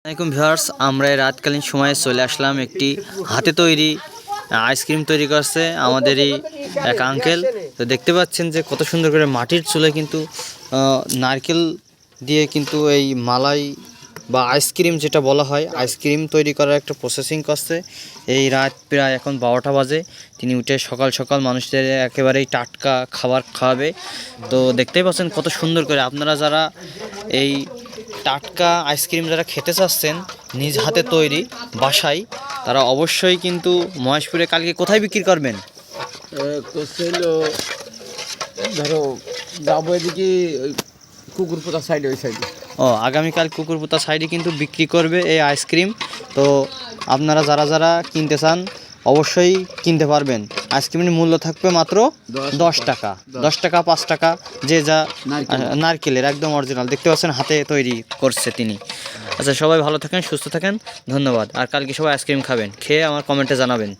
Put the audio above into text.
আসসালামাইকুম ভিউয়ার্স, আমরা এই রাতকালীন সময়ে চলে আসলাম একটি হাতে তৈরি আইসক্রিম তৈরি করছে আমাদেরই এক আঙ্কেল। তো দেখতে পাচ্ছেন যে কত সুন্দর করে মাটির চুলে কিন্তু নারকেল দিয়ে কিন্তু এই মালাই বা আইসক্রিম যেটা বলা হয় আইসক্রিম তৈরি করার একটা প্রসেসিং করছে। এই রাত প্রায় এখন 12টা বাজে। তিনি উঠে সকাল সকাল মানুষদের একেবারেই টাটকা খাবার খাওয়াবে। তো দেখতেই পাচ্ছেন কত সুন্দর করে। আপনারা যারা এই টাটকা আইসক্রিম যারা খেতে চাচ্ছেন নিজ হাতে তৈরি বাসায়, তারা অবশ্যই কিন্তু মহেশপুরে কালকে কোথায় বিক্রি করবেন? ধরো যাবো এদিকে কুকুরপোতা সাইডে, ওই সাইডে। আগামীকাল কুকুরপোতা সাইডে কিন্তু বিক্রি করবে এই আইসক্রিম। তো আপনারা যারা যারা কিনতে চান অবশ্যই কিনতে পারবেন। আইসক্রিমের মূল্য থাকবে মাত্র 10 টাকা, 10 টাকা 5 টাকা যে যা। নারকেলের একদম অরিজিনাল, দেখতে পাচ্ছেন হাতে তৈরি করছে তিনি। আচ্ছা, সবাই ভালো থাকেন, সুস্থ থাকেন, ধন্যবাদ। আর কালকে সবাই আইসক্রিম খাবেন, খেয়ে আমার কমেন্টে জানাবেন।